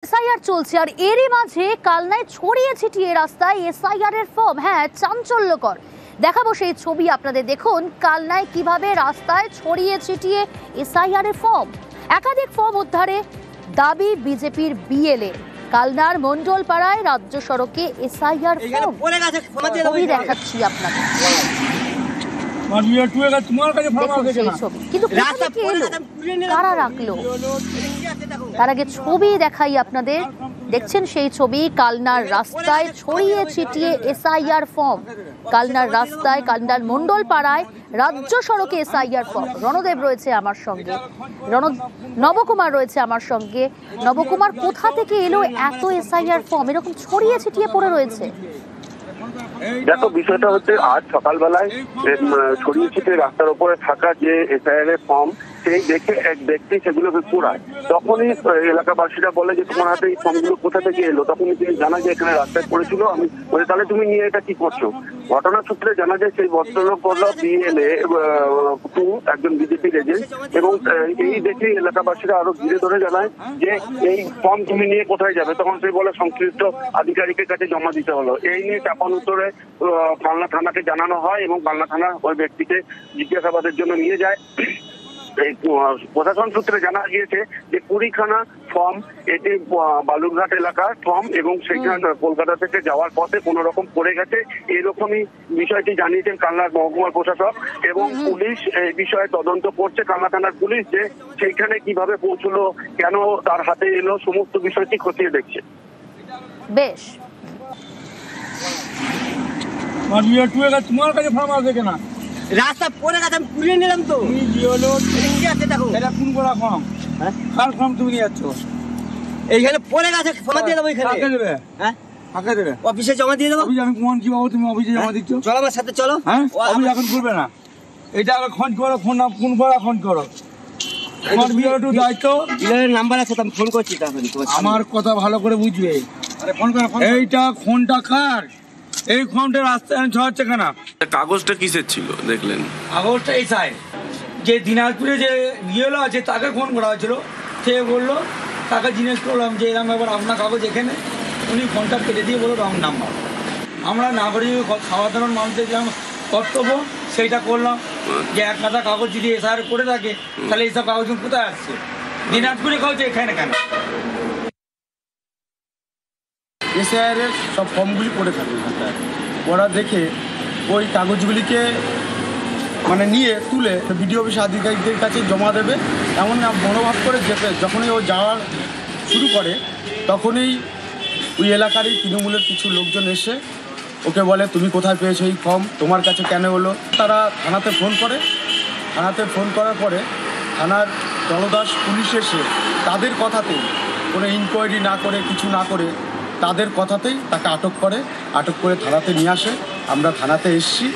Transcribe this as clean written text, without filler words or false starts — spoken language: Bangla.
এসআইআর চলছে আর এরই মাঝে কালনায় ছড়িয়ে ছিটিয়ে রাস্তায় এসআইআর এর ফর্ম। হ্যাঁ, চাঞ্চল্যকর। দেখাবো সেই ছবি আপনাদের। দেখুন কালনায় কিভাবে রাস্তায় ছড়িয়ে ছিটিয়ে এসআইআর এর ফর্ম। একাধিক ফর্ম উদ্ধারে দাবি বিজেপির বিএলএ। কালনার মন্ডল পাড়ায় রাজ্য সড়কে এসআইআর ফর্ম ছবি দেখাচ্ছি আপনাদের। কিন্তু কারা রাখলো, তার আগে ছবি দেখাই আপনাদের। দেখছেন সেই ছবি, কালনার রাস্তায় ছড়িয়ে ছিটিয়ে এসআইআর ফর্ম। কালনার রাস্তায়, কালনার মন্ডল পাড়ায় রাজ্য সড়কে এসআইআর ফর্ম। রণদেব রয়েছে আমার সঙ্গে, নবকুমার রয়েছে আমার সঙ্গে। নবকুমার, কোথা থেকে এলো এত এসআইআর ফর্ম এরকম ছড়িয়ে ছিটিয়ে পড়ে রয়েছে? দেখো, বিষয়টা হচ্ছে আজ সকালবেলায় ছড়িয়ে ছিটিয়ে রাস্তার উপরে থাকা যে এসআইআর এর ফর্ম, সেই দেখে এক ব্যক্তি সেগুলোকে কুড়ায়। তখনই এলাকাবাসীরা বলে যে তোমার হাতে এই ফর্মগুলো কোথা থেকে এলো। তখনই তিনি জানা যে এখানে রাস্তায় পড়েছিল। আমি বলে তাহলে তুমি নিয়ে এটা কি করছো? ঘটনার সূত্রে জানা যায় সেই ভদ্রলোক হলো বিএলএ, একজন বিজেপির এজেন্ট, এবং এই দেখে এলাকাবাসীরা আরো ঘিরে ধরে জানায় যে এই ফর্ম তুমি নিয়ে কোথায় যাবে। তখন সে বলে সংশ্লিষ্ট আধিকারিকের কাছে জমা দিতে হলো। এই নিয়ে চাপান উত্তরে কালনা থানাকে জানানো হয় এবং কালনা থানা ওই ব্যক্তিকে জিজ্ঞাসাবাদের জন্য নিয়ে যায়। এই প্রশাসন সূত্রে জানা গিয়েছে যে 20খানা ফর্ম, এটি বালুরঘাট এলাকার ফর্ম এবং সেখানে কলকাতা থেকে যাওয়ার পথে কোনো রকম পড়ে গেছে। এরকমই বিষয়টি জানিয়েছেন কালনার মহকুমার প্রশাসক এবং পুলিশ এই বিষয়ে তদন্ত করছে। কালনা থানার পুলিশ যে সেইখানে কিভাবে পৌঁছলো, কেন তার হাতে এলো, সমস্ত বিষয়টি খতিয়ে দেখছে। বেশ, তোমার কাছে ফর্ম আছে কিনা? রাস্তা পড়ে গেছে, আমি তুলে নিলাম তো। দেখো এটা কোন করা ফর্ম? কার ফর্ম তুমি নিয়ে যাচ্ছ? এইখানে পড়ে গেছে, জমা দিয়ে দেবো। এখানে কাকে দেবে? হ্যাঁ, কাকে দেবে? অফিসে জমা দিয়ে দেবো। আমি কোন কি বাবু তুমি অফিসে জমা দিচ্ছ? চলো আমার সাথে, চলো। হ্যাঁ, অফিস এখন করবে না। এটা আগে খোঁজ করো, ফোন করা খোঁজ করো। তোমার বিএলও দায়িত্ব, ডিলারের নাম্বার আছে, আমি ফোন করছি। তাহলে আমার কথা ভালো করে বুঝবে। এইটা ফোনটা কার? এই ফোনটা রাস্তায় ছড়াচ্ছে কেন? কাগজটা কিসের ছিল দেখলেন? কাগজটা এই সাইড যে দিনাজপুরে যে বিএলও আছে তাকে ফোন করা হয়েছিল। সে বললো, তাকে জিজ্ঞেস করলাম যে এরকম ব্যাপার, আপনার কাগজ এখানে। উনি ফোনটা কেটে দিয়ে বললো রং নাম্বার। আমরা নাগরিক সাধারণ মানুষের যে কর্তব্য সেইটা করলাম, যে এক খাতা কাগজ যদি এসআইআর করে থাকে তাহলে এইসব কাগজ কোথায় আসছে? দিনাজপুরে কাগজ এখানে কেন? এসআইআর এর সব ফর্মগুলি পড়ে থাকে। ওরা দেখে ওই কাগজগুলিকে নিয়ে তুলে বিডিও অফিস আধিকারিকদের কাছে জমা দেবে এমন মনোভাব করে যেতে। যখনই ও যাওয়ার শুরু করে তখনই ওই এলাকারই তৃণমূলের কিছু লোকজন এসে ওকে বলে, তুমি কোথায় পেয়েছো এই ফর্ম, তোমার কাছে কেন হলো? তারা থানাতে ফোন করে। থানাতে ফোন করার পরে থানার দলদাস পুলিশ এসে তাদের কথাতেই, কোনো ইনকোয়ারি না করে, কিছু না করে, তাদের কথাতেই তাকে আটক করে থানাতে নিয়ে আসে। আমরা থানাতে এসেছি।